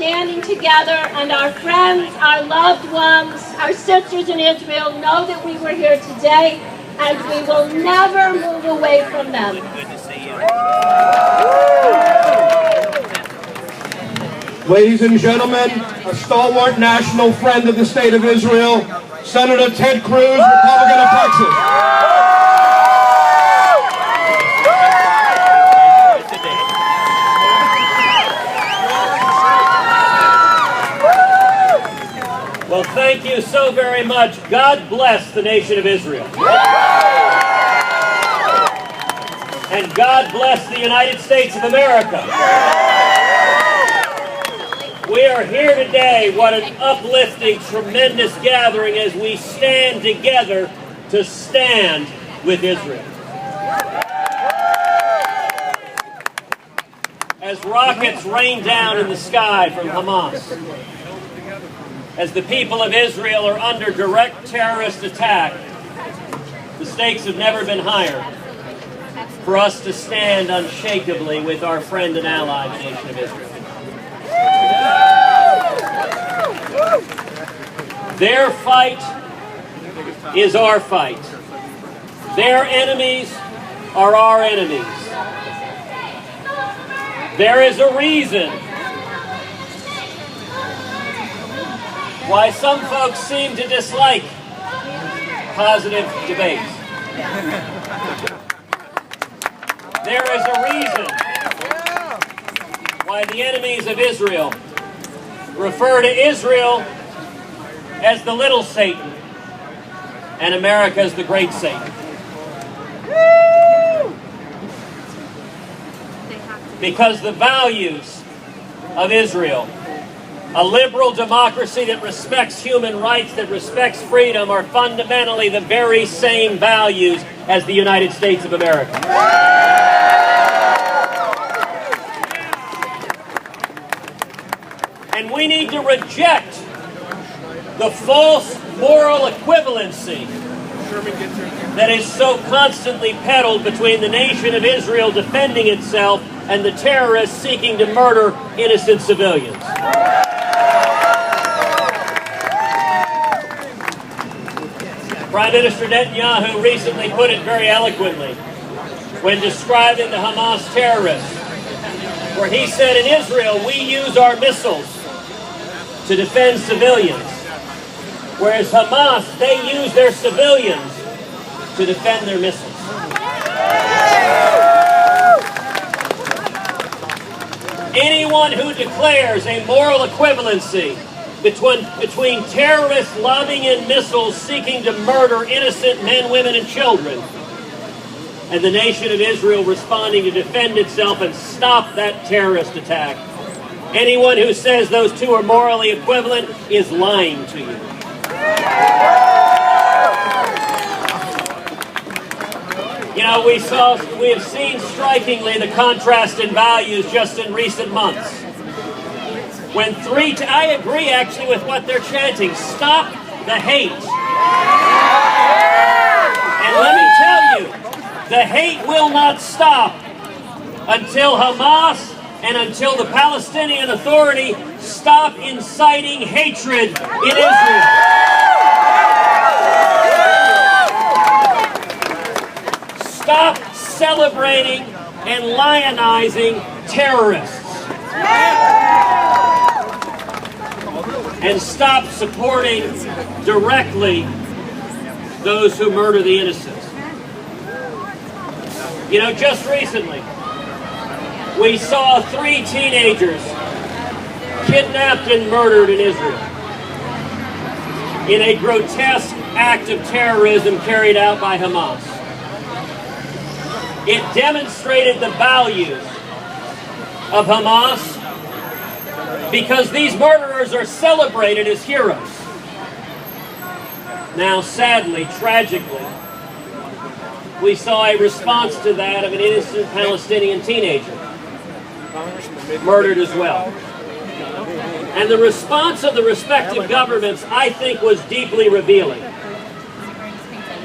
standing together, and our friends, our loved ones, our sisters in Israel know that we were here today, and we will never move away from them. Ladies and gentlemen, a stalwart national friend of the state of Israel, Senator Ted Cruz, Republican of Texas. Well, thank you so very much. God bless the nation of Israel. And God bless the United States of America. We are here today. What an uplifting, tremendous gathering as we stand together to stand with Israel. As rockets rain down in the sky from Hamas, as the people of Israel are under direct terrorist attack, the stakes have never been higher for us to stand unshakably with our friend and ally, the nation of Israel. Their fight is our fight. Their enemies are our enemies. There is a reason why some folks seem to dislike positive debates. There is a reason why the enemies of Israel refer to Israel as the little Satan and America as the great Satan. Because the values of Israel, a liberal democracy that respects human rights, that respects freedom, are fundamentally the very same values as the United States of America. And we need to reject the false moral equivalency that is so constantly peddled between the nation of Israel defending itself and the terrorists seeking to murder innocent civilians. Prime Minister Netanyahu recently put it very eloquently when describing the Hamas terrorists, where he said, in Israel, we use our missiles to defend civilians, whereas Hamas, they use their civilians to defend their missiles. Anyone who declares a moral equivalency between terrorists lobbing in missiles seeking to murder innocent men, women, and children, and the nation of Israel responding to defend itself and stop that terrorist attack, anyone who says those two are morally equivalent is lying to you. You know, we have seen strikingly the contrast in values just in recent months. When I agree actually with what they're chanting, stop the hate. And let me tell you, the hate will not stop until Hamas and until the Palestinian Authority stop inciting hatred in Israel. Stop celebrating and lionizing terrorists. And stop supporting directly those who murder the innocent. You know, just recently, we saw 3 teenagers kidnapped and murdered in Israel in a grotesque act of terrorism carried out by Hamas. It demonstrated the values of Hamas because these murderers are celebrated as heroes. Now, sadly, tragically, we saw a response to that of an innocent Palestinian teenager murdered as well. And the response of the respective governments, I think, was deeply revealing.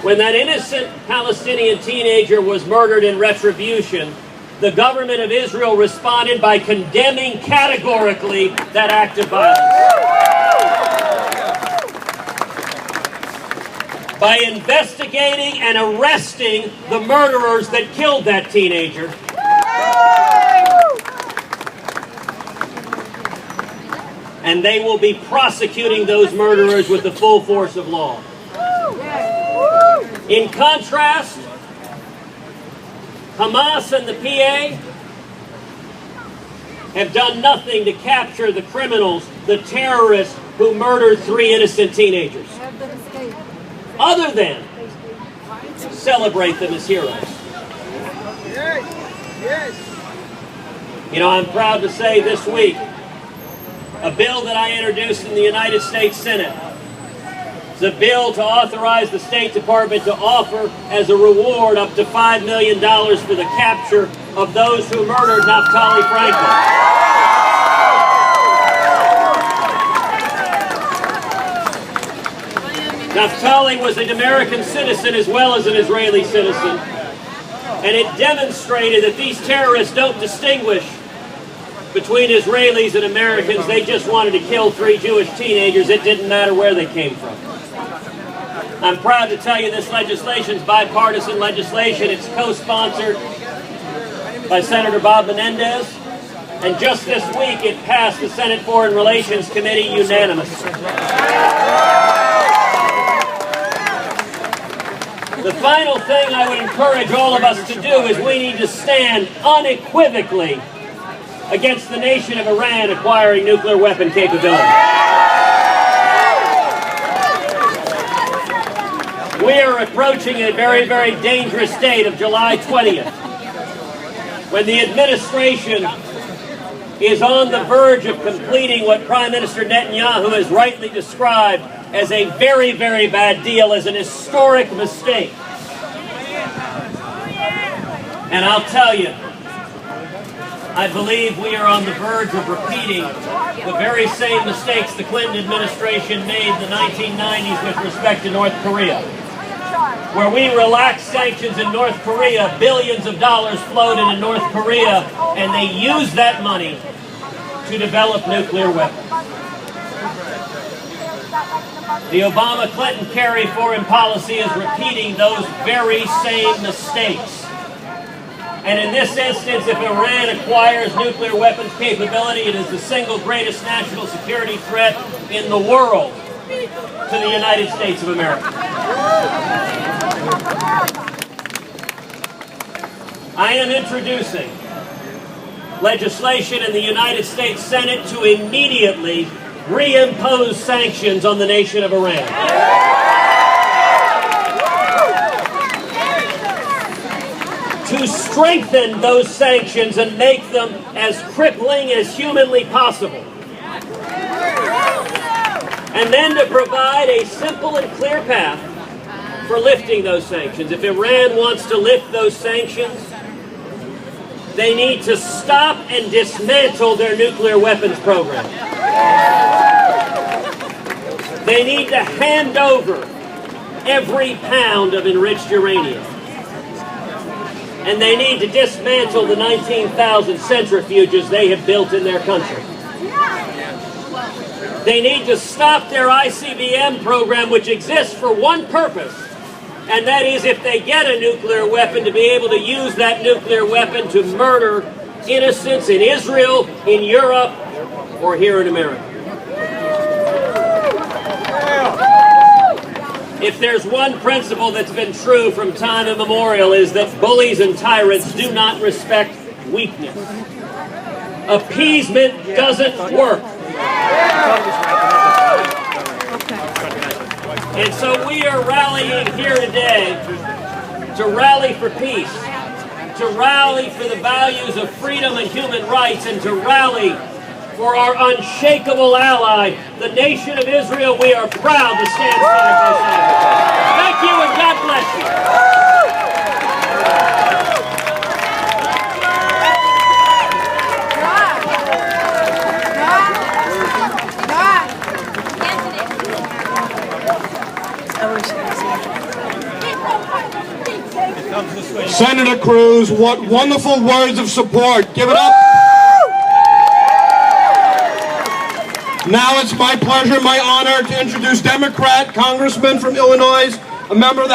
When that innocent Palestinian teenager was murdered in retribution, the government of Israel responded by condemning categorically that act of violence. By investigating and arresting the murderers that killed that teenager. And they will be prosecuting those murderers with the full force of law. In contrast, Hamas and the PA have done nothing to capture the criminals, the terrorists who murdered 3 innocent teenagers, other than celebrate them as heroes. You know, I'm proud to say this week, a bill that I introduced in the United States Senate is a bill to authorize the State Department to offer as a reward up to $5 million for the capture of those who murdered Naftali Frankel. Naftali was an American citizen as well as an Israeli citizen, and it demonstrated that these terrorists don't distinguish between Israelis and Americans. They just wanted to kill 3 Jewish teenagers. It didn't matter where they came from. I'm proud to tell you this legislation is bipartisan legislation. It's co-sponsored by Senator Bob Menendez, and just this week it passed the Senate Foreign Relations Committee unanimously. The final thing I would encourage all of us to do is we need to stand unequivocally against the nation of Iran acquiring nuclear weapon capability. We are approaching a very, very dangerous date of July 20th, when the administration is on the verge of completing what Prime Minister Netanyahu has rightly described as a very, very bad deal, as an historic mistake. And I'll tell you, I believe we are on the verge of repeating the very same mistakes the Clinton administration made in the 1990s with respect to North Korea, where we relaxed sanctions in North Korea, billions of dollars flowed into North Korea, and they used that money to develop nuclear weapons. The Obama-Clinton carry foreign policy is repeating those very same mistakes. And in this instance, if Iran acquires nuclear weapons capability, it is the single greatest national security threat in the world to the United States of America. I am introducing legislation in the United States Senate to immediately reimpose sanctions on the nation of Iran. To strengthen those sanctions and make them as crippling as humanly possible. And then to provide a simple and clear path for lifting those sanctions. If Iran wants to lift those sanctions, they need to stop and dismantle their nuclear weapons program. They need to hand over every pound of enriched uranium. And they need to dismantle the 19,000 centrifuges they have built in their country. They need to stop their ICBM program, which exists for one purpose, and that is if they get a nuclear weapon, to be able to use that nuclear weapon to murder innocents in Israel, in Europe, or here in America. If there's one principle that's been true from time immemorial, is that bullies and tyrants do not respect weakness. Appeasement doesn't work. And so we are rallying here today to rally for peace, to rally for the values of freedom and human rights, and to rally for our unshakable ally, the nation of Israel. We are proud to stand side by side with them. Thank you, and God bless you. Senator Cruz, what wonderful words of support. Give it up. Now it's my pleasure, my honor to introduce Democrat Congressman from Illinois, a member of the